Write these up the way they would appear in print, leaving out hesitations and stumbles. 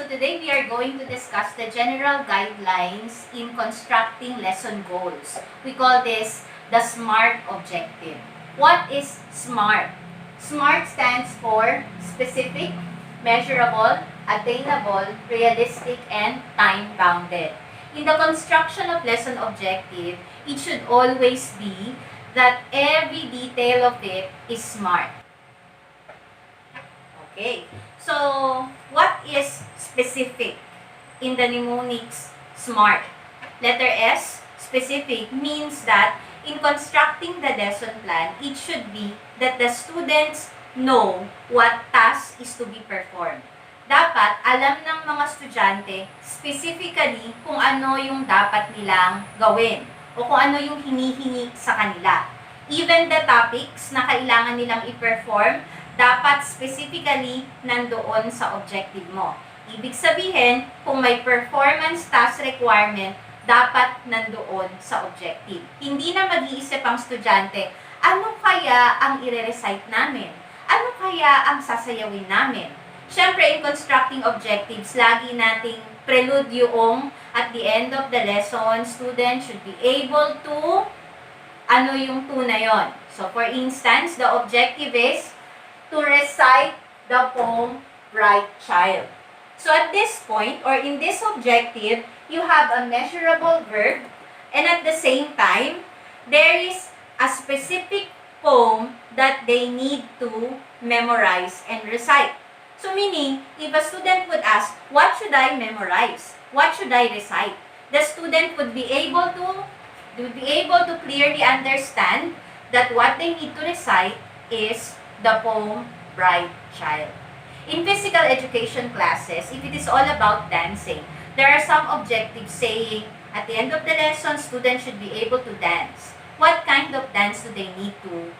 today we are going to discuss the general guidelines in constructing lesson goals. We call this the S.M.A.R.T Objective. What is S.M.A.R.T? S.M.A.R.T stands for specific, measurable, attainable, realistic, and time-bounded. In the construction of lesson objective, it should always be that every detail of it is smart. Okay, so what is specific in the mnemonics SMART? Letter S, specific, means that in constructing the lesson plan, it should be that the students know what task is to be performed. Dapat alam ng mga estudyante specifically kung ano yung dapat nilang gawin o kung ano yung hinihingi sa kanila. Even the topics na kailangan nilang i-perform, dapat specifically nandoon sa objective mo. Ibig sabihin, kung may performance task requirement, dapat nandoon sa objective. Hindi na mag-iisip ang estudyante, ano kaya ang i-recite namin? Ano kaya ang sasayawin namin? Siyempre, in constructing objectives, lagi nating prelude yung at the end of the lesson, students should be able to, ano yung to na yon? So, for instance, the objective is to recite the poem, Bright Child. So, at this point, or in this objective, you have a measurable verb, and at the same time, there is a specific poem that they need to memorize and recite. So, meaning, if a student would ask, what should I memorize? What should I recite? The student would be able to clearly understand that what they need to recite is the poem, Bright Child. In physical education classes, if it is all about dancing, there are some objectives saying, at the end of the lesson, students should be able to dance. What kind of dance do they need to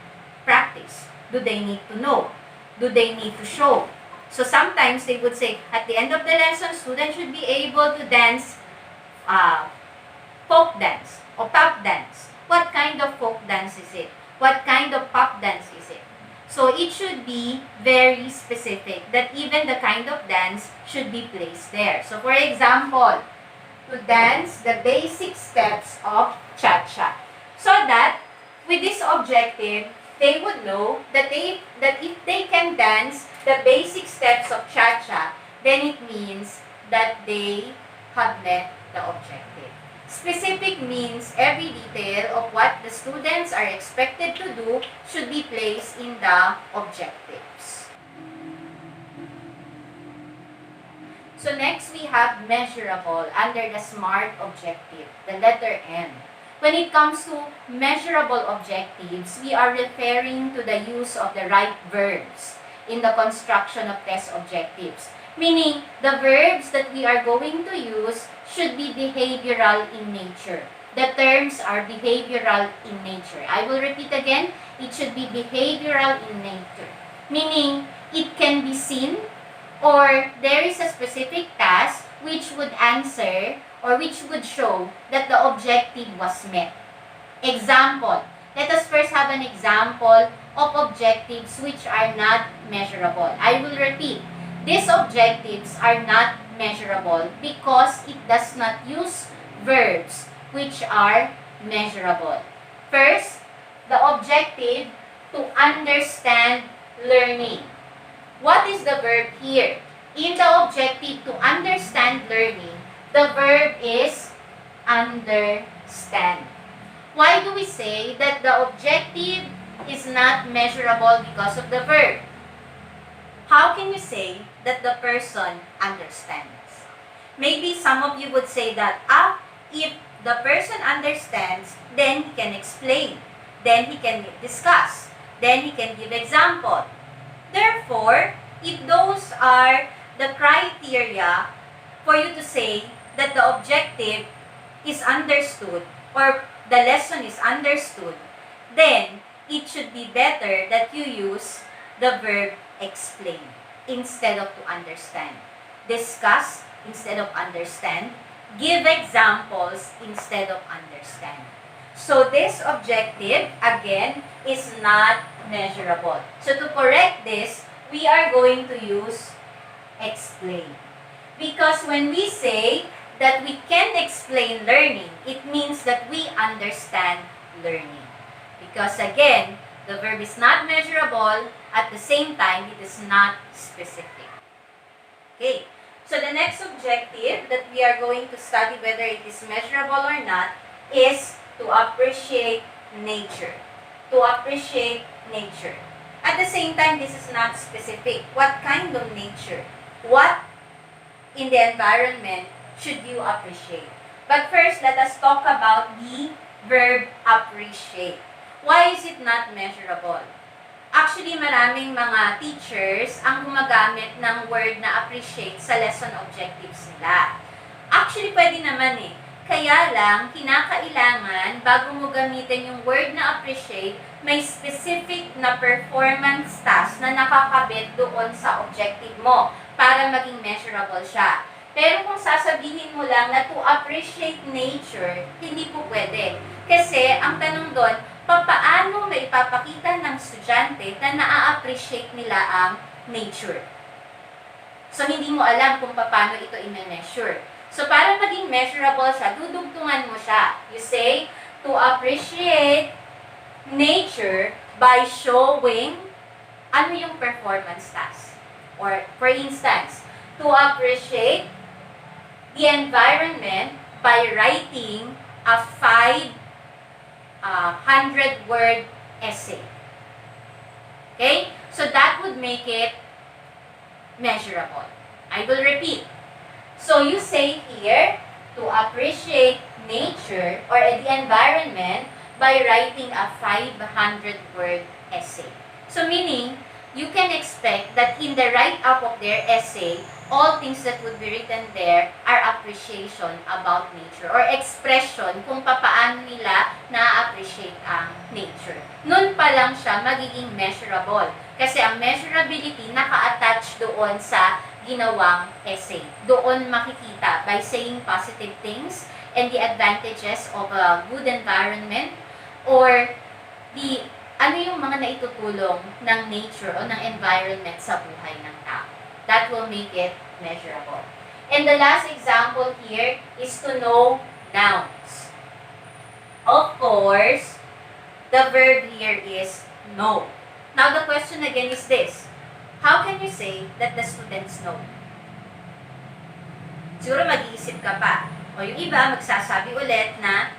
practice? Do they need to know? Do they need to show? So sometimes they would say, at the end of the lesson, students should be able to dance folk dance or pop dance. What kind of folk dance is it? What kind of pop dance is it? So it should be very specific that even the kind of dance should be placed there. So for example, to dance the basic steps of cha-cha. So that with this objective, they would know that if they can dance the basic steps of cha-cha, then it means that they have met the objective. Specific means every detail of what the students are expected to do should be placed in the objectives. So next we have measurable under the SMART objective, the letter M. When it comes to measurable objectives, we are referring to the use of the right verbs in the construction of test objectives. Meaning, the verbs that we are going to use should be behavioral in nature. The terms are behavioral in nature. I will repeat again, it should be behavioral in nature. Meaning, it can be seen or there is a specific task which would answer or which would show that the objective was met. Example. Let us first have an example of objectives which are not measurable. I will repeat. These objectives are not measurable because it does not use verbs which are measurable. First, the objective to understand learning. What is the verb here? In the objective to understand learning, the verb is understand. Why do we say that the objective is not measurable because of the verb? How can you say that the person understands? Maybe some of you would say that, if the person understands, then he can explain, then he can discuss, then he can give example. Therefore, if those are the criteria for you to say that the objective is understood or the lesson is understood, then it should be better that you use the verb explain instead of to understand. Discuss instead of understand. Give examples instead of understand. So this objective, again, is not measurable. So to correct this, we are going to use explain. Because when we say that we can explain learning, it means that we understand learning. Because again, the verb is not measurable, at the same time, it is not specific. Okay, so the next objective that we are going to study whether it is measurable or not is to appreciate nature. To appreciate nature. At the same time, this is not specific. What kind of nature? What in the environment should you appreciate? But first, let us talk about the verb appreciate. Why is it not measurable? Actually, maraming mga teachers ang gumagamit ng word na appreciate sa lesson objectives nila. Actually, pwede naman eh. Kaya lang, kinakailangan, bago mo gamitin yung word na appreciate, may specific na performance task na nakakabit doon sa objective mo para maging measurable siya. Pero kung sasabihin mo lang na to appreciate nature, hindi po pwede. Kasi ang tanong doon, paano maipapakita ng estudyante na na-appreciate nila ang nature? So, hindi mo alam kung paano ito i-measure. So, para maging measurable siya, dudugtungan mo siya. You say, to appreciate nature by showing ano yung performance task. Or, for instance, to appreciate the environment by writing a 500-word essay. Okay? So, that would make it measurable. I will repeat. So, you say here, to appreciate nature or the environment by writing a 500-word essay. So, meaning, you can expect that in the write-up of their essay, all things that would be written there are appreciation about nature or expression kung paano nila na-appreciate ang nature. Noon pa lang siya magiging measurable. Kasi ang measurability naka-attach doon sa ginawang essay. Doon makikita by saying positive things and the advantages of a good environment or ano yung mga naitutulong ng nature o ng environment sa buhay ng tao. That will make it measurable. And the last example here is to know nouns. Of course, the verb here is know. Now the question again is this. How can you say that the students know? Siguro mag-iisip ka pa. O yung iba, magsasabi ulit na,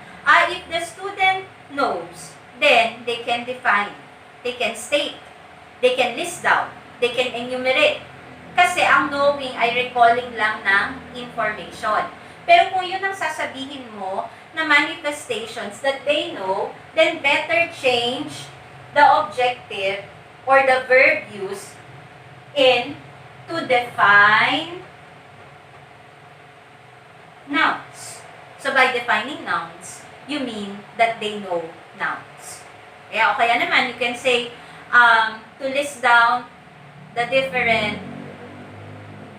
if the student knows, then they can define, they can state, they can list down, they can enumerate. Kasi ang knowing ay recalling lang ng information. Pero kung yun ang sasabihin mo na manifestations that they know, then better change the objective or the verb use in to define nouns. So, by defining nouns, you mean that they know nouns. Kaya, o kaya naman, you can say, to list down the different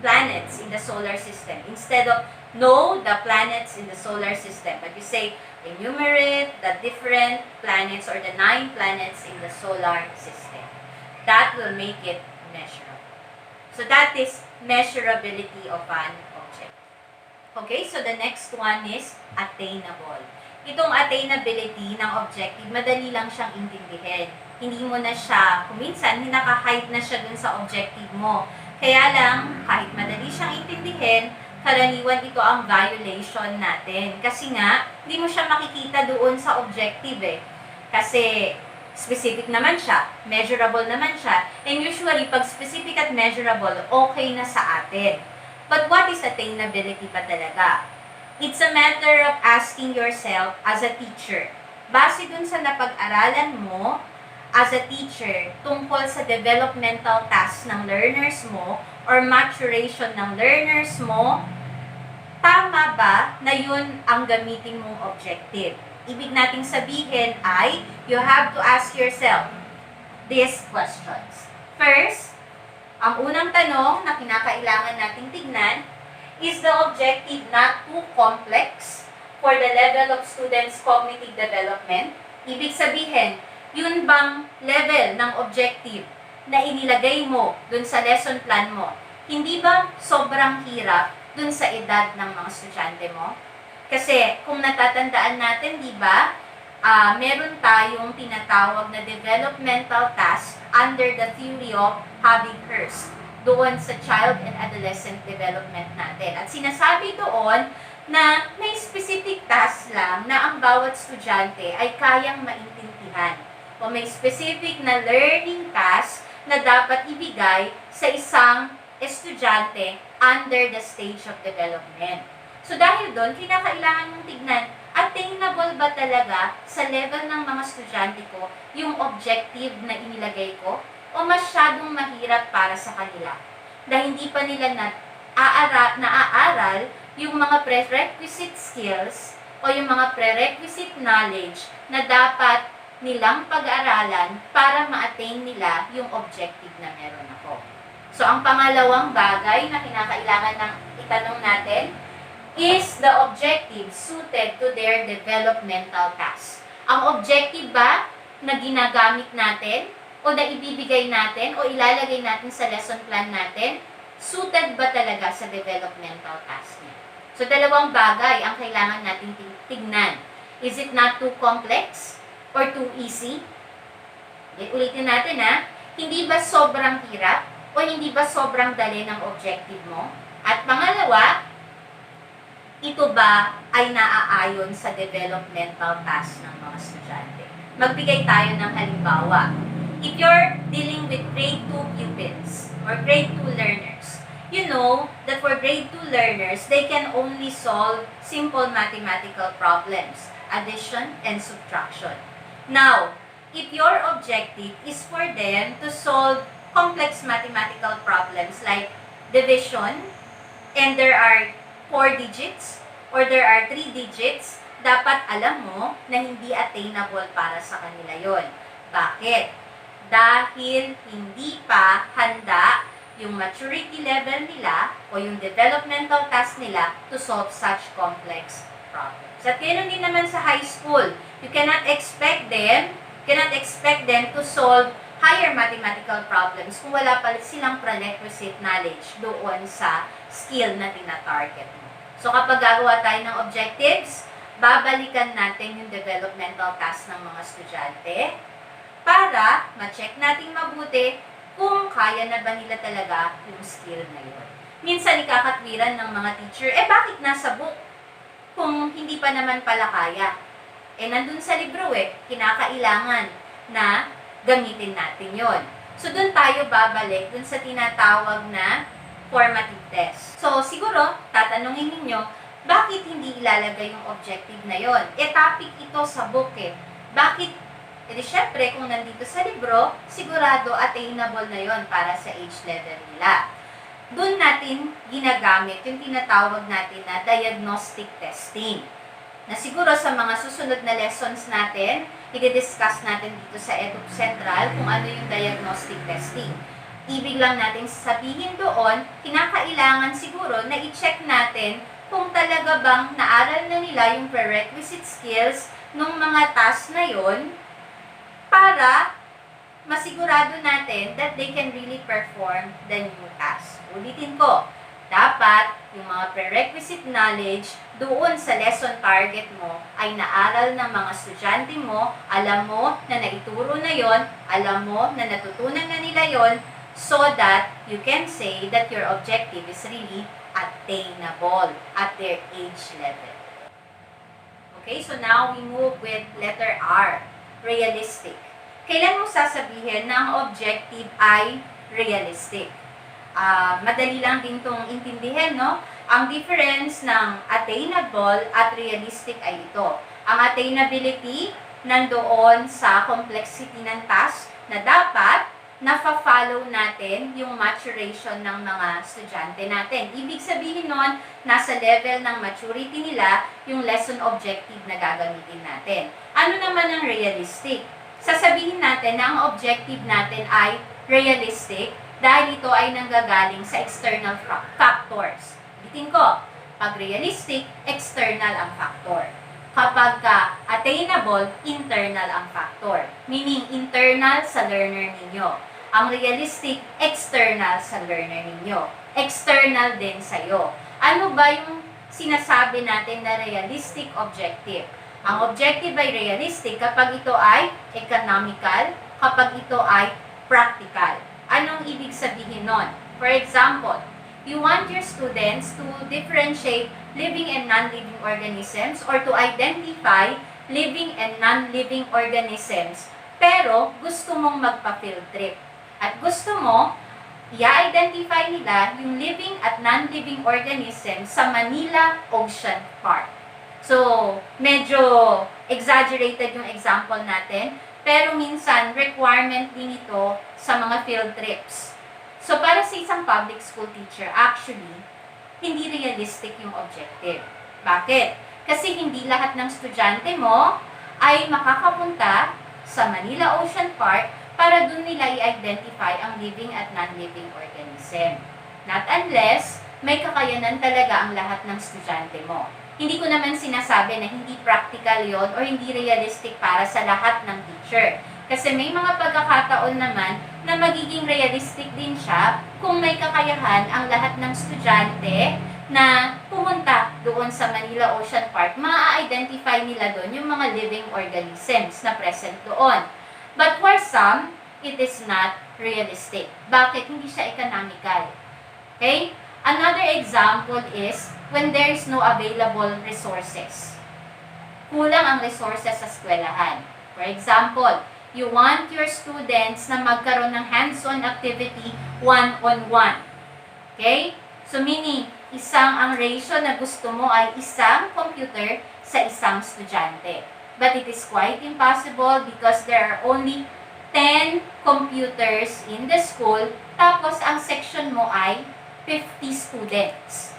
planets in the solar system. Instead of know the planets in the solar system, but you say, enumerate the different planets or the 9 planets in the solar system. That will make it measurable. So, that is measurability of an object. Okay, so the next one is attainable. Itong attainability ng objective, madali lang siyang intindihin. Hindi mo na siya, kuminsan, nakahide na siya dun sa objective mo. Kaya lang, kahit madali siyang intindihin, karaniwan ito ang violation natin. Kasi nga, hindi mo siya makikita doon sa objective eh. Kasi, specific naman siya, measurable naman siya, and usually, pag specific at measurable, okay na sa atin. But what is attainability pa talaga? It's a matter of asking yourself as a teacher. Base dun sa napag-aralan mo as a teacher tungkol sa developmental tasks ng learners mo or maturation ng learners mo, tama ba na yun ang gamitin mong objective? Ibig nating sabihin ay, you have to ask yourself these questions. First, ang unang tanong na kinakailangan nating tignan, is the objective not too complex for the level of students' cognitive development? Ibig sabihin, yun bang level ng objective na inilagay mo dun sa lesson plan mo, hindi ba sobrang hirap dun sa edad ng mga estudyante mo? Kasi kung natatandaan natin, di ba, meron tayong tinatawag na developmental task under the theory of Habig-Hurst doon sa child and adolescent development natin. At sinasabi doon na may specific task lang na ang bawat estudyante ay kayang maintindihan o may specific na learning task na dapat ibigay sa isang estudyante under the stage of development. So dahil doon, kinakailangan mong tignan, attainable ba talaga sa level ng mga estudyante ko yung objective na inilagay ko o masyadong mahirap para sa kanila? Dahil hindi pa nila naaaral yung mga prerequisite skills o yung mga prerequisite knowledge na dapat nilang pag-aralan para ma-attain nila yung objective na meron ako. So, ang pangalawang bagay na kinakailangan ng itanong natin is the objective suited to their developmental task. Ang objective ba na ginagamit natin o na ibibigay natin o ilalagay natin sa lesson plan natin, suited ba talaga sa developmental task niya? So, dalawang bagay ang kailangan natin tignan. Is it not too complex or too easy? Ulitin natin hindi ba sobrang hirap o hindi ba sobrang dali ng objective mo? At pangalawa, ito ba ay naaayon sa developmental task ng mga estudyante? Magbigay tayo ng halimbawa. If you're dealing with grade 2 pupils or grade 2 learners, you know that for grade 2 learners, they can only solve simple mathematical problems, addition and subtraction. Now, if your objective is for them to solve complex mathematical problems like division, and there are 4 digits or there are 3 digits, dapat alam mo na hindi attainable para sa kanila yon. Bakit? Dahil hindi pa handa yung maturity level nila o yung developmental task nila to solve such complex problems. At ganoon din naman sa high school. You cannot expect them to solve higher mathematical problems kung wala pa silang prerequisite knowledge doon sa skill na tina-target mo. So kapag gagawa tayo ng objectives, babalikan natin yung developmental task ng mga estudyante para ma-check natin mabuti kung kaya na ba nila talaga yung skill na yun. Minsan ikakatwiran ng mga teacher, bakit nasa book kung hindi pa naman pala kaya? Nandun sa libro kinakailangan na gamitin natin yon. So dun tayo babalik dun sa tinatawag na formative test. So, siguro, tatanungin ninyo, bakit hindi ilalagay yung objective na yon? Topic ito sa book Bakit? Syempre, kung nandito sa libro, sigurado attainable na yon para sa age level nila. Doon natin ginagamit yung tinatawag natin na diagnostic testing. Na siguro sa mga susunod na lessons natin, i-discuss natin dito sa Edu Central kung ano yung diagnostic testing. Ibig lang natin sabihin doon, kinakailangan siguro na i-check natin kung talaga bang naaral na nila yung prerequisite skills ng mga task na yon para masigurado natin that they can really perform the new task. Ulitin ko, dapat yung mga prerequisite knowledge doon sa lesson target mo ay naaral ng mga estudyante mo, alam mo na naituro na yon, alam mo na natutunan na nila yon, so that you can say that your objective is really attainable at their age level. Okay, so now we move with letter R, realistic. Kailan mo sasabihin na ang objective ay realistic? Madali lang din itong intindihin, no? Ang difference ng attainable at realistic ay ito. Ang attainability nandoon sa complexity ng task na dapat nafa-follow natin yung maturation ng mga estudyante natin. Ibig sabihin nun, nasa level ng maturity nila yung lesson objective na gagamitin natin. Ano naman ang realistic? Sasabihin natin na ang objective natin ay realistic dahil ito ay nanggagaling sa external factors. Bitin ko, pag realistic, external ang factor. Kapag attainable, internal ang factor. Meaning, internal sa learner ninyo. Ang realistic, external sa learner ninyo. External din sa'yo. Ano ba yung sinasabi natin na realistic objective? Ang objective ay realistic kapag ito ay economical, kapag ito ay practical. Anong ibig sabihin nun? For example, you want your students to differentiate living and non-living organisms or to identify living and non-living organisms, pero gusto mong magpa-field trip. At gusto mo, i-identify nila yung living at non-living organisms sa Manila Ocean Park. So, medyo exaggerated yung example natin, pero minsan requirement din ito sa mga field trips. So, para sa isang public school teacher, actually, hindi realistic yung objective. Bakit? Kasi hindi lahat ng estudyante mo ay makakapunta sa Manila Ocean Park para dun nila i-identify ang living at non-living organism. Not unless may kakayanan talaga ang lahat ng estudyante mo. Hindi ko naman sinasabi na hindi practical yon or hindi realistic para sa lahat ng teacher. Kasi may mga pagkakataon naman na magiging realistic din siya kung may kakayahan ang lahat ng estudyante na pumunta doon sa Manila Ocean Park, ma-identify nila doon yung mga living organisms na present doon. But for some, it is not realistic. Bakit? Hindi siya economical. Okay? Another example is when there is no available resources. Kulang ang resources sa eskwelahan. For example, you want your students na magkaroon ng hands-on activity one-on-one. Okay? So meaning, ang ratio na gusto mo ay isang computer sa isang estudyante. But it is quite impossible because there are only 10 computers in the school, tapos ang section mo ay 50 students.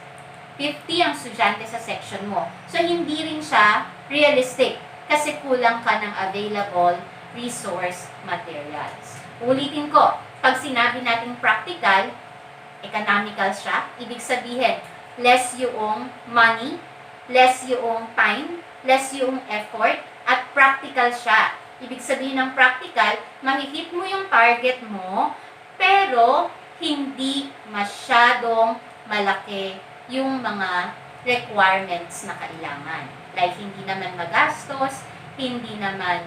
50 ang estudyante sa section mo. So, hindi rin siya realistic kasi kulang ka ng available resource materials. Ulitin ko, pag sinabi nating practical, economical siya, ibig sabihin, less yung money, less yung time, less yung effort, at practical siya. Ibig sabihin ng practical, mahihit mo yung target mo, pero hindi masyadong malaki yung mga requirements na kailangan. Like, hindi naman magastos, hindi naman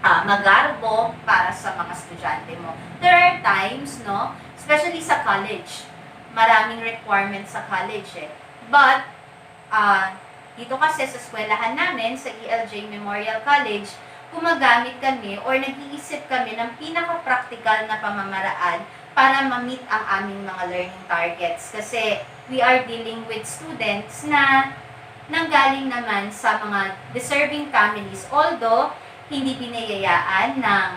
magarbo para sa mga estudyante mo. There are times, no, especially sa college, maraming requirements sa college eh. But, dito kasi sa eskwelahan namin, sa ELJ Memorial College, gumagamit kami or nag-iisip kami ng pinaka-practical na pamamaraan para ma-meet ang aming mga learning targets. Kasi we are dealing with students na nanggaling naman sa mga deserving families, although hindi pinayayaan ng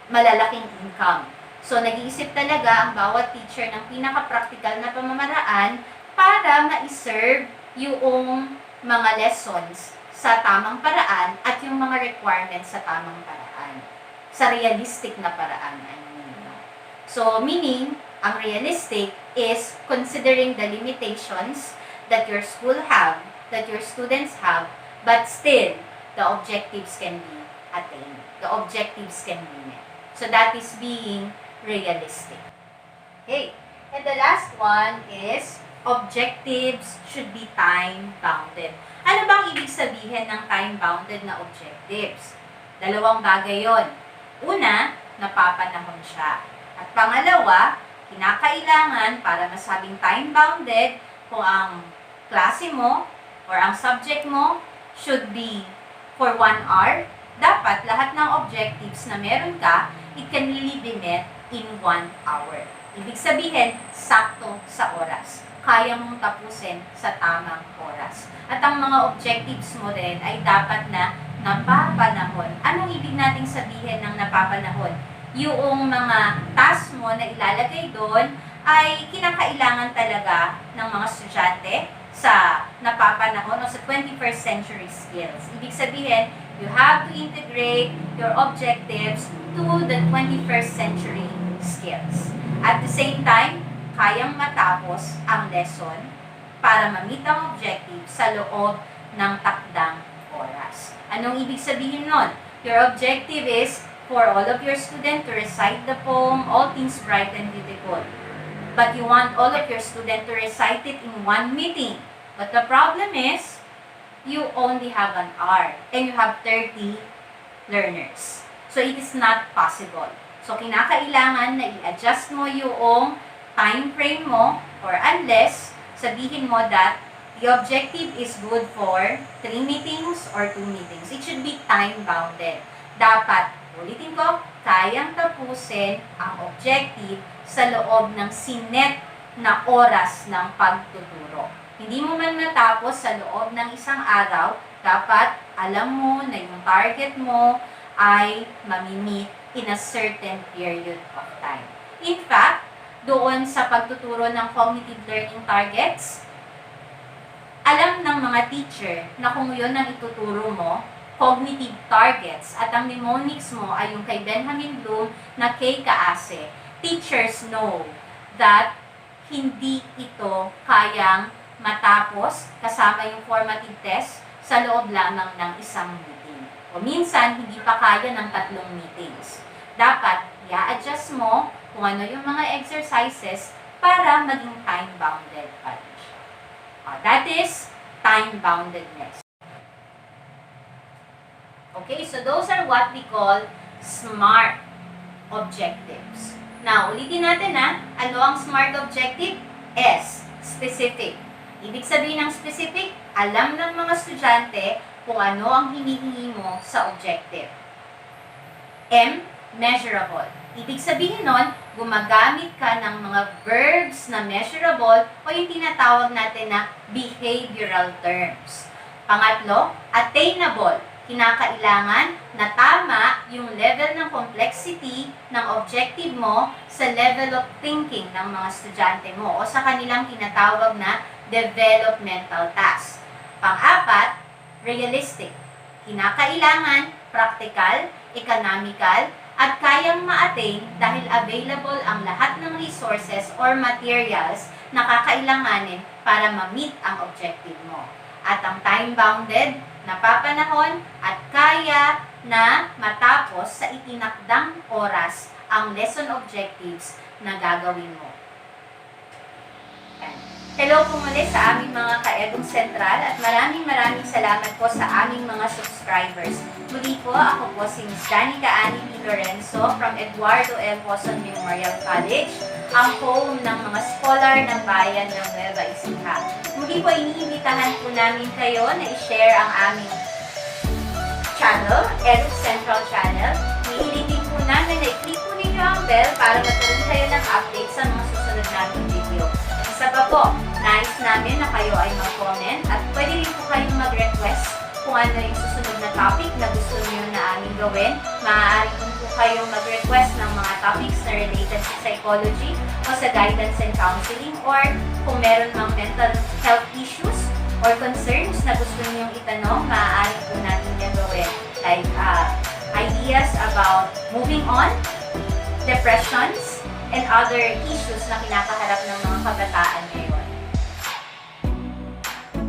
malalaking income. So, nag-iisip talaga ang bawat teacher ng pinaka-practical na pamamaraan para ma-serve yung mga lessons sa tamang paraan at yung mga requirements sa tamang paraan. Sa realistic na paraan. So, meaning, ang realistic is considering the limitations that your school have, that your students have, but still, the objectives can be attained. The objectives can be met. So, that is being realistic. Okay. And the last one is objectives should be time-bounded. Ano bang ibig sabihin ng time-bounded na objectives? Dalawang bagay yon. Una, napapanahon siya. At pangalawa, kinakailangan para masabing time-bounded kung ang klase mo or ang subject mo should be for 1 hour, dapat lahat ng objectives na meron ka, it can really be met in 1 hour. Ibig sabihin, sakto sa oras. Kaya mong tapusin sa tamang oras. At ang mga objectives mo rin ay dapat na napapanahon. Anong ibig nating sabihin ng napapanahon? Yung mga task mo na ilalagay doon ay kinakailangan talaga ng mga estudyante sa napapanahon o sa 21st century skills. Ibig sabihin, you have to integrate your objectives to the 21st century skills. At the same time, kayang matapos ang lesson para ma-meet ang objective sa loob ng takdang oras. Anong ibig sabihin nun? Your objective is for all of your students to recite the poem, All Things Bright and Beautiful. but you want all of your students to recite it in one meeting. But the problem is, you only have an hour and you have 30 learners. So, it is not possible. So, kinakailangan na i-adjust mo yung time frame mo, or unless sabihin mo that the objective is good for 3 meetings or 2 meetings. It should be time-bounded. Dapat, ulitin ko, kayang tapusin ang objective sa loob ng sinet na oras ng pagtuturo. Hindi mo man matapos sa loob ng isang araw, dapat alam mo na yung target mo ay mamimit in a certain period of time. In fact, doon sa pagtuturo ng cognitive learning targets, alam ng mga teacher na kung yun ang ituturo mo, cognitive targets, at ang mnemonics mo ay yung kay Benjamin Bloom na K kaase, teachers know that hindi ito kayang matapos kasama yung formative test sa loob lamang ng isang meeting. O minsan, hindi pa kaya ng 3 meetings. Dapat, i-adjust mo kung ano yung mga exercises para maging time-bounded pa rin siya. That is time-boundedness. Okay, so those are what we call S.M.A.R.T Objectives. Now, ulitin natin ano ang S.M.A.R.T Objective? S, specific. Ibig sabihin ng specific, alam ng mga estudyante kung ano ang hinihingi mo sa objective. M, measurable. Ibig sabihin nun, gumagamit ka ng mga verbs na measurable o yung tinatawag natin na behavioral terms. Pangatlo, attainable. Kinakailangan na tama yung level ng complexity ng objective mo sa level of thinking ng mga estudyante mo o sa kanilang tinatawag na developmental task. Pang-apat, realistic. Kinakailangan, practical, economical, at kayang ma-attain dahil available ang lahat ng resources or materials na kakailanganin para ma-meet ang objective mo. At ang time-bounded, napapanahon, at kaya na matapos sa itinakdang oras ang lesson objectives na gagawin mo. Hello po muli sa aming mga ka-Edong Sentral at maraming salamat po sa aming mga subscribers. Muli po, ako po si Ms. Danica Annie P. Lorenzo from Eduardo L. Poson Memorial College, ang home ng mga scholar ng bayan ng Nueva Ecija. Muli po, iniimbitahan po namin kayo na i-share ang aming channel, Edong Central Channel. Hihiling din po namin na i-click po ninyo ang bell para magkaroon kayo ng update sa mga susunod namin video. Isa pa po, nais namin na kayo ay mag-comment at pwede rin po kayong mag-request kung ano yung susunod na topic na gusto niyo na aming gawin. Maaari po kayong mag-request ng mga topics na related sa psychology o sa guidance and counseling, or kung meron mang mental health issues or concerns na gusto niyong itanong, maaari po natin yung gawin. Like ideas about moving on, depressions, and other issues na kinakaharap ng mga kabataan ngayon.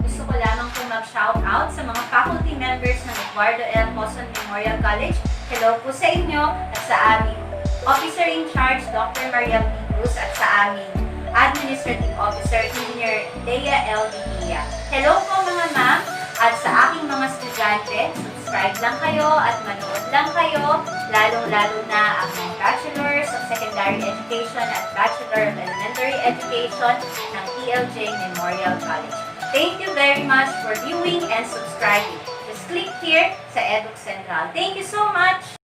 Gusto ko lamang po mag-shoutout sa mga faculty members ng Eduardo L. Poson Memorial College. Hello po sa inyo at sa aming Officer in Charge, Dr. Mariel P. Cruz, at sa aming Administrative Officer, Engineer Dea L. Villa. Hello po mga ma'am, at sa aking mga estudyante, subscribe lang kayo at manood lang kayo, lalong-lalo na ang Bachelors of Secondary Education at Bachelor of Elementary Education ng ELJ Memorial College. Thank you very much for viewing and subscribing. Just click here sa Eduk Central. Thank you so much!